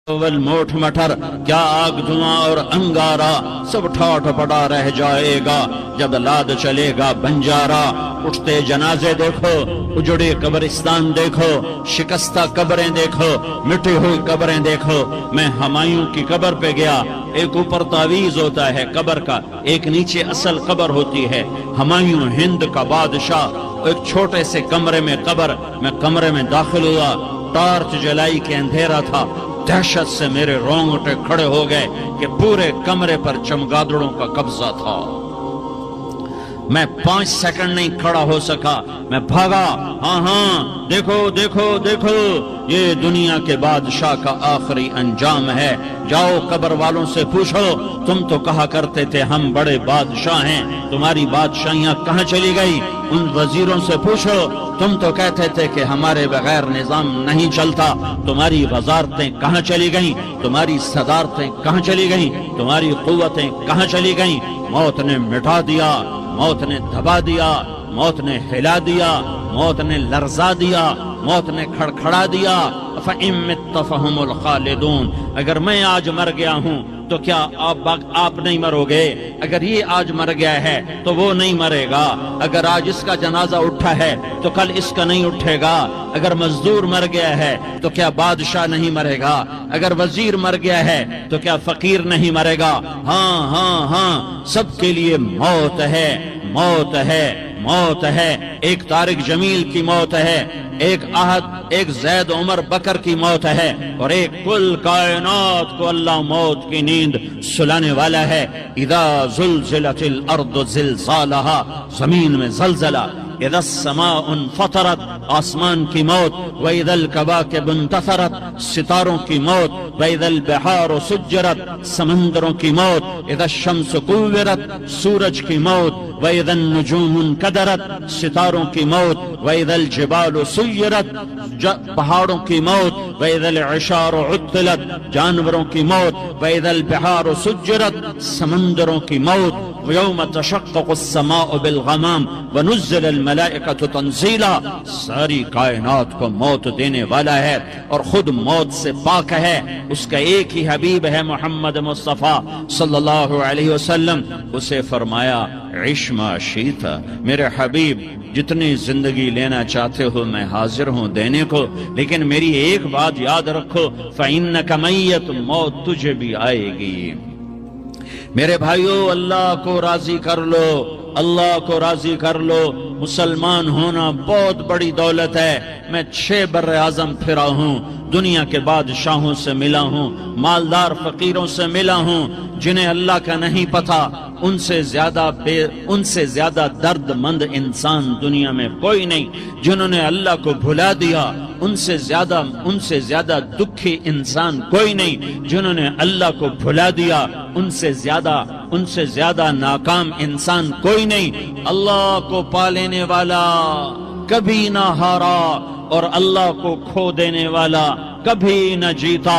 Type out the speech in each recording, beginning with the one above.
موٹ مٹر کیا آگ دھواں اور انگارا سب ٹھاٹ پڑا رہ جائے گا جب لاد چلے گا بنجارا۔ اٹھتے جنازے دیکھو، اجڑے قبرستان دیکھو، شکستہ قبریں دیکھو، مٹی ہوئی قبریں دیکھو۔ میں ہمایوں کی قبر پہ گیا، ایک اوپر تعویذ ہوتا ہے قبر کا، ایک نیچے اصل قبر ہوتی ہے۔ ہمایوں ہند کا بادشاہ، ایک چھوٹے سے کمرے میں قبر، میں کمرے میں داخل ہوا، ٹارچ جلائی کے اندھیرا تھا۔ دہشت سے میرے رونگٹے کھڑے ہو گئے کہ پورے کمرے پر چمگادڑوں کا قبضہ تھا۔ میں 5 سیکنڈ نہیں کھڑا ہو سکا، میں بھاگا۔ ہاں دیکھو دیکھو دیکھو، یہ دنیا کے بادشاہ کا آخری انجام ہے۔ جاؤ قبر والوں سے پوچھو، تم تو کہا کرتے تھے ہم بڑے بادشاہ ہیں، تمہاری بادشاہیاں کہاں چلی گئی؟ ان وزیروں سے پوچھو، تم تو کہتے تھے کہ ہمارے بغیر نظام نہیں چلتا، تمہاری وزارتیں کہاں چلی گئیں؟ تمہاری صدارتیں کہاں چلی گئیں؟ تمہاری قوتیں کہاں چلی گئیں؟ موت نے مٹا دیا، موت نے دبا دیا، موت نے ہلا دیا، موت نے لرزا دیا، موت نے کھڑکھڑا دیا۔ فَإِن مِتَّ فَهُمُ الْخَالِدُونَ، اگر میں آج مر گیا ہوں تو کیا آپ نہیں مرو گے؟ اگر یہ آج مر گیا ہے تو وہ نہیں مرے گا۔ اگر آج اس کا جنازہ اٹھا ہے تو کل اس کا نہیں اٹھے گا۔ اگر مزدور مر گیا ہے تو کیا بادشاہ نہیں مرے گا؟ اگر وزیر مر گیا ہے تو کیا فقیر نہیں مرے گا؟ ہاں ہاں ہاں، سب کے لیے موت ہے، موت ہے، موت ہے۔ ایک طارق جمیل کی موت ہے، ایک احد، ایک زید عمر بکر کی موت ہے، اور ایک کل کائنات کو اللہ موت کی نیند سلانے والا ہے۔ اذا زلزلت الارض زلزالہا، زمین میں زلزلہ، اذا السماء انفطرت، آسمان کی موت، واذا الکواکب انتثرت، ستاروں کی موت، واذا البحار سجرت، سمندروں کی موت، اذا الشمس کورت، سورج کی موت، واذا النجوم انکدرت، ستاروں کی موت، واذا الجبال سیرت، پہاڑوں کی موت، واذا العشار عطلت، جانوروں کی موت، واذا البحار سجرت، سمندروں کی موت، ویوم تشقق السماء بالغمام ونزل الملائکۃ تنزیلا، ساری کائنات کو موت دینے والا ہے اور خود موت سے پاک ہے۔ اس کا ایک ہی حبیب ہے محمد مصطفیٰ صلی اللہ علیہ وسلم۔ اسے فرمایا عش ما شئت، میرے حبیب جتنی زندگی لینا چاہتے ہو میں حاضر ہوں دینے کو، لیکن میری ایک بات یاد رکھو، فإنک میت، موت تجھے بھی آئے گی۔ میرے بھائیو، اللہ کو راضی کر لو، اللہ کو راضی کر لو۔ مسلمان ہونا بہت بڑی دولت ہے۔ میں 6 بر اعظم پھرا ہوں، دنیا کے بادشاہوں سے ملا ہوں، مالدار فقیروں سے ملا ہوں، جنہیں اللہ کا نہیں پتہ، ان سے زیادہ درد مند انسان دنیا میں کوئی نہیں۔ جنہوں نے اللہ کو بھلا دیا، ان سے زیادہ دکھی انسان کوئی نہیں۔ جنہوں نے اللہ کو بھلا دیا، ان سے زیادہ ناکام انسان کوئی نہیں۔ اللہ کو پا لینے والا کبھی نہ ہارا، اور اللہ کو کھو دینے والا کبھی نہ جیتا۔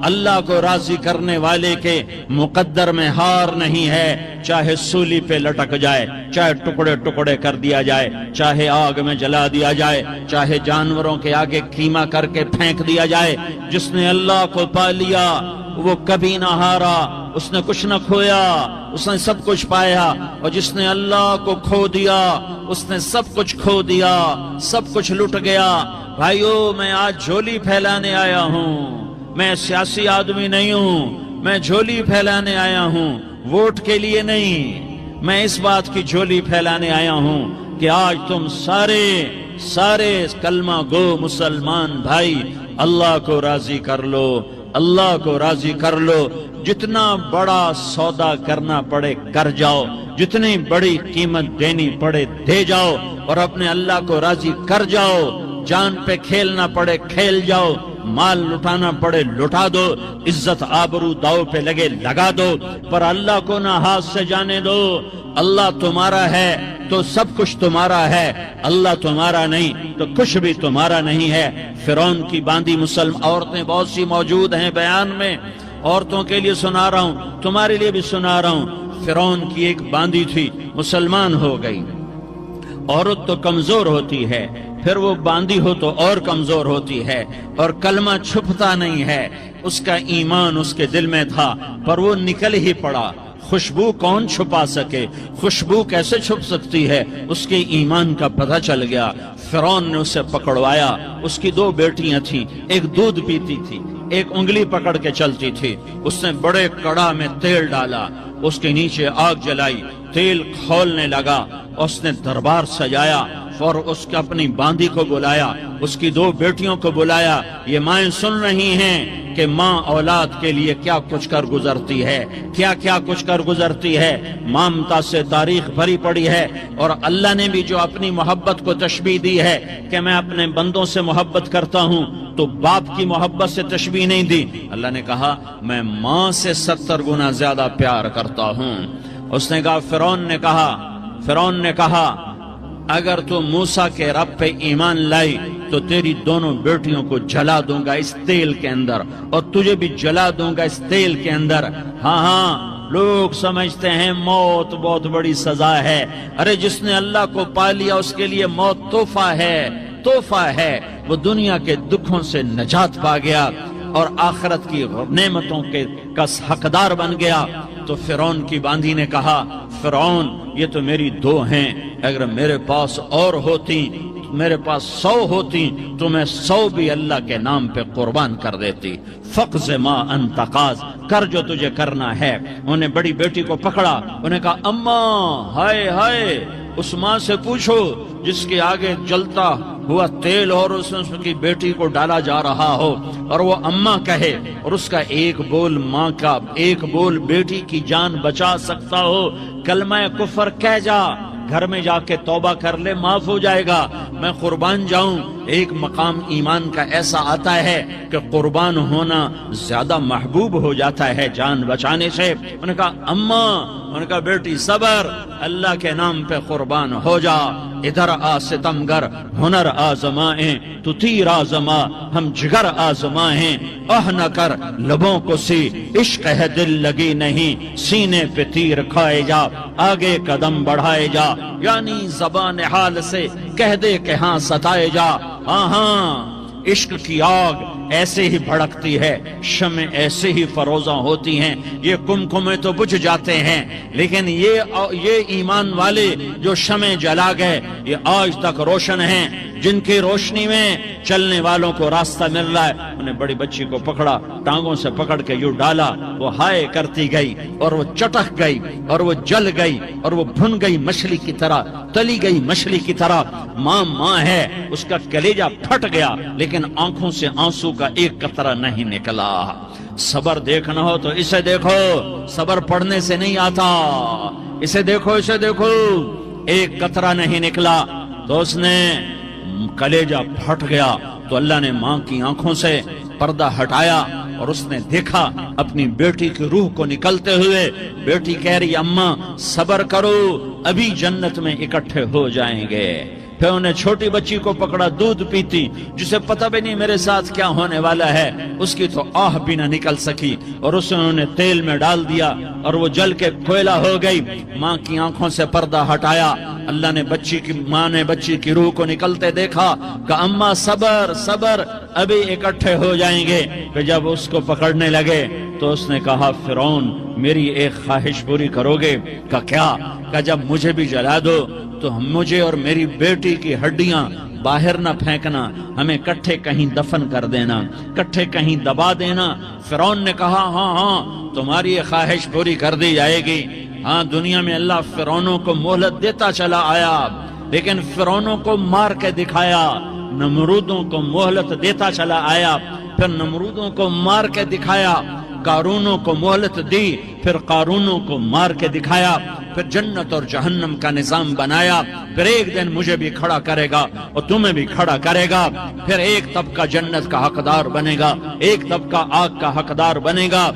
اللہ کو راضی کرنے والے کے مقدر میں ہار نہیں ہے، چاہے سولی پہ لٹک جائے، چاہے ٹکڑے ٹکڑے کر دیا جائے، چاہے آگ میں جلا دیا جائے، چاہے جانوروں کے آگے کیما کر کے پھینک دیا جائے۔ جس نے اللہ کو پا لیا وہ کبھی نہ ہارا، اس نے کچھ نہ کھویا، اس نے سب کچھ پایا۔ اور جس نے اللہ کو کھو دیا اس نے سب کچھ کھو دیا، سب کچھ لٹ گیا۔ بھائیو، میں آج جھولی پھیلانے آیا ہوں، میں سیاسی آدمی نہیں ہوں، میں جھولی پھیلانے آیا ہوں، ووٹ کے لیے نہیں۔ میں اس بات کی جھولی پھیلانے آیا ہوں کہ آج تم سارے کلمہ گو مسلمان بھائی اللہ کو راضی کر لو، اللہ کو راضی کر لو۔ جتنا بڑا سودا کرنا پڑے کر جاؤ، جتنی بڑی قیمت دینی پڑے دے جاؤ، اور اپنے اللہ کو راضی کر جاؤ۔ جان پہ کھیلنا پڑے کھیل جاؤ، مال لٹانا پڑے لٹا دو، عزت آبرو داؤ پہ لگے لگا دو، پر اللہ کو نہ ہاتھ سے جانے دو۔ اللہ تمہارا ہے تو سب کچھ تمہارا ہے، اللہ تمہارا نہیں تو کچھ بھی تمہارا نہیں ہے۔ فرعون کی باندھی مسلم عورتیں بہت سی موجود ہیں بیان میں، عورتوں کے لیے سنا رہا ہوں، تمہارے لیے بھی سنا رہا ہوں۔ فرعون کی ایک باندھی تھی، مسلمان ہو گئی۔ عورت تو کمزور ہوتی ہے، پھر وہ باندھی ہو تو اور کمزور ہوتی ہے، اور کلمہ چھپتا نہیں ہے۔ اس کا ایمان اس کے دل میں تھا پر وہ نکل ہی پڑا۔ خوشبو کون چھپا سکے، خوشبو کیسے چھپ سکتی ہے؟ اس کے ایمان کا پتہ چل گیا۔ فرعون نے اسے پکڑوایا۔ اس کی 2 بیٹیاں تھیں، ایک دودھ پیتی تھی، ایک انگلی پکڑ کے چلتی تھی۔ اس نے بڑے کڑا میں تیل ڈالا، اس کے نیچے آگ جلائی، تیل کھولنے لگا۔ اس نے دربار سجایا اور اس کے اپنی باندی کو بلایا، اس کی 2 بیٹیوں کو بلایا۔ یہ مائیں سن رہی ہیں کہ ماں اولاد کے لیے کیا کچھ کر گزرتی ہے، کیا کیا کچھ کر گزرتی ہے۔ مامتا سے تاریخ بھری پڑی ہے، اور اللہ نے بھی جو اپنی محبت کو تشبیہ دی ہے کہ میں اپنے بندوں سے محبت کرتا ہوں، تو باپ کی محبت سے تشبیہ نہیں دی۔ اللہ نے کہا میں ماں سے 70 گنا زیادہ پیار کرتا ہوں۔ اس نے کہا فرعون نے کہا اگر تو موسیٰ کے رب پہ ایمان لائی تو تیری دونوں بیٹیوں کو جلا دوں گا اس تیل کے اندر، اور تجھے بھی جلا دوں گا اس تیل کے اندر۔ ہاں لوگ سمجھتے ہیں موت بہت بڑی سزا ہے۔ ارے جس نے اللہ کو پا لیا اس کے لیے موت تحفہ ہے۔ وہ دنیا کے دکھوں سے نجات پا گیا اور آخرت کی نعمتوں کا حقدار بن گیا۔ تو فرعون کی باندھی نے کہا فرعون یہ تو میری 2 ہیں، اگر میرے پاس اور ہوتی، میرے پاس 100 ہوتی تو میں 100 بھی اللہ کے نام پہ قربان کر دیتی۔ فقض ما انت قاض، کر جو تجھے کرنا ہے۔ انہیں بڑی بیٹی کو پکڑا، انہیں کہا اماں ہائے اس ماں سے پوچھو جس کے آگے جلتا ہوا تیل اور اس کی بیٹی کو ڈالا جا رہا ہو، اور وہ اماں کہے، اور اس کا ایک بول ماں کا، ایک بول بیٹی کی جان بچا سکتا ہو، کلمہ کفر کہہ جا، گھر میں جا کے توبہ کر لے، معاف ہو جائے گا، میں قربان جاؤں۔ ایک مقام ایمان کا ایسا آتا ہے کہ قربان ہونا زیادہ محبوب ہو جاتا ہے جان بچانے سے۔ انہوں نے کہا اماں، انہوں نے کہا بیٹی صبر، اللہ کے نام پہ قربان ہو جا۔ ادھر آ ستمگر، ہنر آزمائیں تو تیر آزما، ہم جگر آزمائیں، نہ کر لبوں کو سی، عشق ہے دل لگی نہیں، سینے پہ تیر کھائے جا، آگے قدم بڑھائے جا، یعنی زبان حال سے کہہ دے کہ ہاں ستائے جا۔ عشق کی آگ ایسے ہی بھڑکتی ہے، شمع ایسے ہی فروزاں ہوتی ہیں، یہ کمکمے تو بجھ جاتے ہیں، لیکن یہ ایمان والے جو شمع جلا گئے یہ آج تک روشن ہیں، جن کی روشنی میں چلنے والوں کو راستہ مل رہا ہے۔ انہیں بڑی بچی کو پکڑا، ٹانگوں سے پکڑ کے یوں ڈالا، وہ ہائے کرتی گئی اور وہ چٹک گئی اور وہ جل گئی اور وہ بھن گئی مچھلی کی طرح، تلی گئی مچھلی کی طرح۔ ماں ہے، اس کا کلیجہ پھٹ گیا لیکن آنکھوں سے آنسو کا ایک قطرہ نہیں نکلا۔ صبر دیکھنا ہو تو اسے دیکھو، صبر پڑھنے سے نہیں آتا، اسے دیکھو ایک قطرہ نہیں نکلا تو اس نے کلیجہ پھٹ گیا۔ تو اللہ نے ماں کی آنکھوں سے پردہ ہٹایا اور اس نے دیکھا اپنی بیٹی کی روح کو نکلتے ہوئے۔ بیٹی کہہ رہی اماں صبر کرو، ابھی جنت میں اکٹھے ہو جائیں گے۔ پھر انہیں چھوٹی بچی کو پکڑا، دودھ پیتی، جسے پتہ بھی نہیں میرے ساتھ کیا ہونے والا ہے، اس کی تو آہ بھی نہ نکل سکی، اور اسے انہوں نے تیل میں ڈال دیا اور وہ جل کے کوئلہ ہو گئی۔ ماں کی آنکھوں سے پردہ ہٹایا، اللہ نے ماں نے بچی کی روح کو نکلتے دیکھا کہ اماں صبر ابھی اکٹھے ہو جائیں گے۔ پھر جب اس کو پکڑنے لگے تو اس نے کہا فرعون میری ایک خواہش پوری کرو گے؟ کہ کیا؟ کہ جب مجھے بھی جلا دو تو مجھے اور میری بیٹی کی ہڈیاں باہر نہ پھینکنا، ہمیں کٹھے کہیں دفن کر دینا، کٹھے کہیں دبا دینا۔ فرعون نے کہا ہاں تمہاری یہ خواہش پوری کر دی جائے گی۔ ہاں دنیا میں اللہ فرعونوں کو مہلت دیتا چلا آیا، لیکن فرعونوں کو مار کے دکھایا، نمرودوں کو مہلت دیتا چلا آیا، پھر نمرودوں کو مار کے دکھایا، قارونوں کو مہلت دی، پھر قارونوں کو مار کے دکھایا، پھر جنت اور جہنم کا نظام بنایا، پھر ایک دن مجھے بھی کھڑا کرے گا اور تمہیں بھی کھڑا کرے گا، پھر ایک طبقہ جنت کا حقدار بنے گا، ایک طبقہ آگ کا حقدار بنے گا۔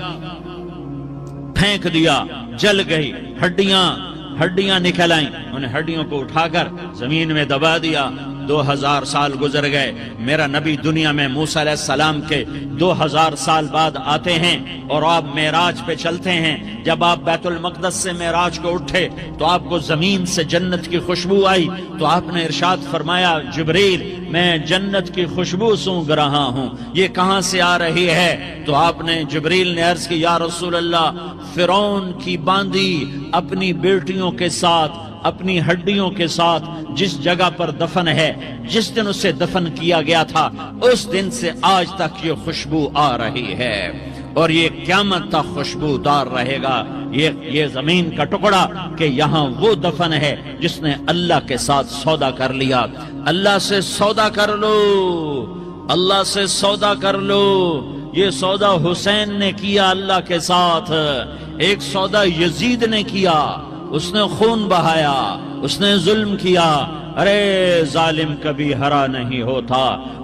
پھینک دیا، جل گئی، ہڈیاں نکل آئیں، انہیں ہڈیوں کو اٹھا کر زمین میں دبا دیا، 2000 سال گزر گئے، میرا نبی دنیا میں موسیٰ علیہ السلام کے 2000 سال بعد آتے ہیں اور آپ معراج پہ چلتے ہیں۔ جب آپ بیت المقدس سے معراج کو اٹھے تو آپ کو زمین سے جنت کی خوشبو آئی، تو آپ نے ارشاد فرمایا جبریل میں جنت کی خوشبو سونگ رہا ہوں، یہ کہاں سے آ رہی ہے؟ تو آپ نے جبریل نے عرض کی یا رسول اللہ، فرعون کی باندی اپنی بیٹیوں کے ساتھ، اپنی ہڈیوں کے ساتھ جس جگہ پر دفن ہے، جس دن اسے دفن کیا گیا تھا اس دن سے آج تک یہ خوشبو آ رہی ہے، اور یہ قیامت تک خوشبودار رہے گا۔ یہ زمین کا ٹکڑا کہ یہاں وہ دفن ہے جس نے اللہ کے ساتھ سودا کر لیا۔ اللہ سے سودا کر لو، اللہ سے سودا کر لو۔ یہ سودا حسین نے کیا اللہ کے ساتھ، ایک سودا یزید نے کیا، اس نے خون بہایا، اس نے ظلم کیا۔ ارے ظالم کبھی ہرا نہیں ہوتا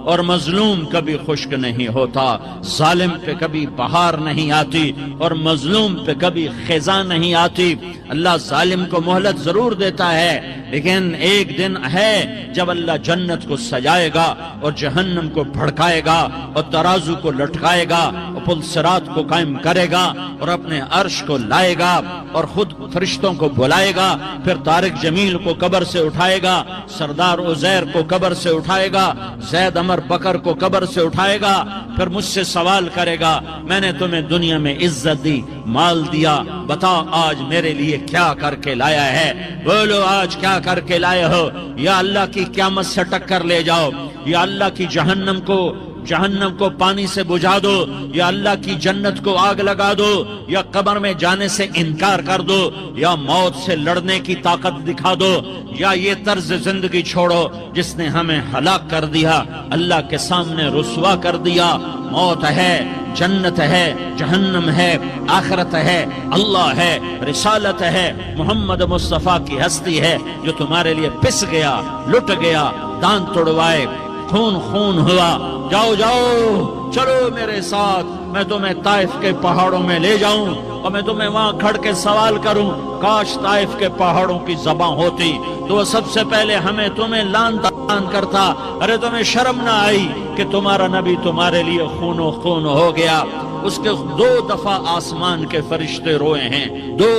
اور مظلوم کبھی خشک نہیں ہوتا، ظالم پہ کبھی بہار نہیں آتی اور مظلوم پہ کبھی خزاں نہیں آتی۔ اللہ ظالم کو مہلت ضرور دیتا ہے، لیکن ایک دن ہے جب اللہ جنت کو سجائے گا اور جہنم کو بھڑکائے گا اور ترازو کو لٹکائے گا اور پل صراط کو قائم کرے گا اور اپنے عرش کو لائے گا اور خود فرشتوں کو بلائے گا، پھر طارق جمیل کو قبر سے اٹھائے گا، سردار عزیر کو قبر سے اٹھائے گا، زید عمر بکر کو قبر سے اٹھائے گا، پھر مجھ سے سوال کرے گا میں نے تمہیں دنیا میں عزت دی، مال دیا، بتا آج میرے لیے کیا کر کے لایا ہے؟ بولو آج کیا کر کے لائے ہو؟ یا اللہ کی قیامت سے ٹکر لے جاؤ، یا اللہ کی جہنم کو پانی سے بجھا دو، یا اللہ کی جنت کو آگ لگا دو، یا قبر میں جانے سے انکار کر دو، یا موت سے لڑنے کی طاقت دکھا دو، یا یہ طرز زندگی چھوڑو جس نے ہمیں ہلاک کر دیا، اللہ کے سامنے رسوا کر دیا۔ موت ہے، جنت ہے، جہنم ہے، آخرت ہے، اللہ ہے، رسالت ہے، محمد مصطفیٰ کی ہستی ہے جو تمہارے لیے پس گیا، لٹ گیا، دانت توڑوائے، خون ہوا۔ جاؤ جاؤ چلو میرے ساتھ، میں تمہیں طائف کے پہاڑوں میں لے جاؤں اور میں تمہیں وہاں کھڑ کے سوال کروں، کاش طائف کے پہاڑوں کی زبان ہوتی تو وہ سب سے پہلے ہمیں تمہیں لان تان کرتا۔ ارے تمہیں شرم نہ آئی کہ تمہارا نبی تمہارے لیے خون و خون ہو گیا؟ اس کے 2 دفعہ آسمان کے فرشتے روئے ہیں، 2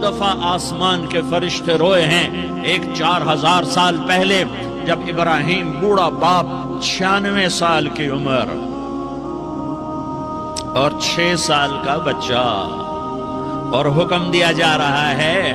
دفعہ آسمان کے فرشتے روئے ہیں۔ ایک 4000 سال پہلے جب ابراہیم بوڑھا باپ، 96 سال کی عمر اور 6 سال کا بچہ، اور حکم دیا جا رہا ہے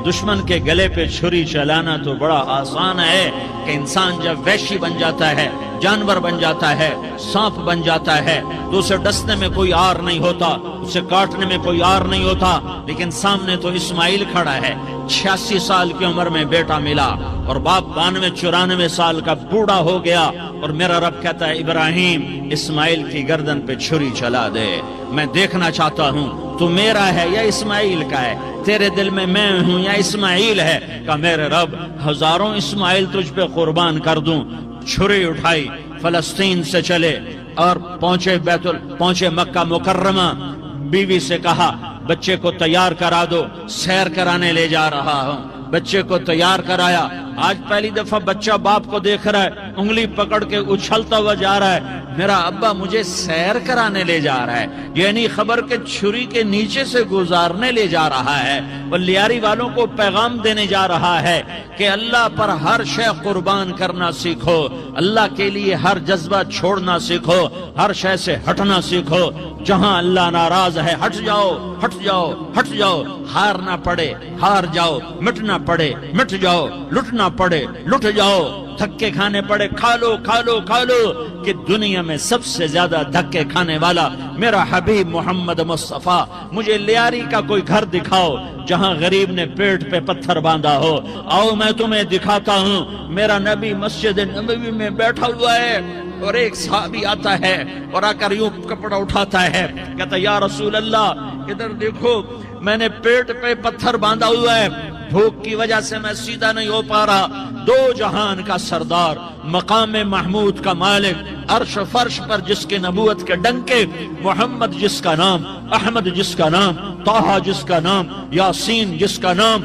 دشمن کے گلے پہ چھری چلانا تو بڑا آسان ہے کہ انسان جب وحشی بن جاتا ہے، جانور بن جاتا ہے، سانپ بن جاتا ہے تو اسے ڈسنے میں کوئی آر نہیں ہوتا، اسے کاٹنے میں کوئی آر نہیں ہوتا، لیکن سامنے تو اسماعیل کھڑا ہے، 86 سال کی عمر میں بیٹا ملا اور باپ 92-94 سال کا بوڑھا ہو گیا، اور میرا رب کہتا ہے ابراہیم اسماعیل کی گردن پہ چھری چلا دے، میں دیکھنا چاہتا ہوں تو میرا ہے یا اسماعیل کا ہے، تیرے دل میں میں ہوں یا اسماعیل ہے؟ کہ میرے رب ہزاروں اسماعیل تجھ پہ قربان کر دوں۔ چھری اٹھائی، فلسطین سے چلے اور پہنچے مکہ مکرمہ، بیوی سے کہا بچے کو تیار کرا دو، سیر کرانے لے جا رہا ہوں۔ بچے کو تیار کرایا، آج پہلی دفعہ بچہ باپ کو دیکھ رہا ہے، انگلی پکڑ کے اچھلتا ہوا جا رہا ہے، میرا ابا مجھے سیر کرانے لے جا رہا ہے، یعنی خبر کے چھری کے نیچے سے گزارنے لے جا رہا ہے، اور لیاری والوں کو پیغام دینے جا رہا ہے کہ اللہ پر ہر شے قربان کرنا سیکھو، اللہ کے لیے ہر جذبہ چھوڑنا سیکھو، ہر شے سے ہٹنا سیکھو، جہاں اللہ ناراض ہے ہٹ جاؤ، ہٹ جاؤ، ہٹ جاؤ، ہارنا پڑے ہار جاؤ، مٹنا پڑے مٹ جاؤ، لٹنا پڑے لٹ جاؤ، دھکے کھانے پڑے کھا لو کھا لو کھا لو، کہ دنیا میں سب سے زیادہ دھکے کھانے والا میرا حبیب محمد مصطفیٰ۔ مجھے لیاری کا کوئی گھر دکھاؤ جہاں غریب نے پیٹ پہ پتھر باندھا ہو، آؤ میں تمہیں دکھاتا ہوں۔ میرا نبی مسجد نبوی میں بیٹھا ہوا ہے اور ایک صحابی آتا ہے اور آ کر یوں کپڑا اٹھاتا ہے، کہتا یا رسول اللہ ادھر دیکھو، میں نے پیٹ پہ پتھر باندھا ہوا ہے، بھوک کی وجہ سے میں سیدھا نہیں ہو پا رہا۔ 2 جہان کا سردار، مقام محمود کا مالک، عرش فرش پر جس کے نبوت کے ڈنکے، محمد جس کا نام، احمد جس کا نام، طٰہٰ جس کا نام، یاسین جس کا نام،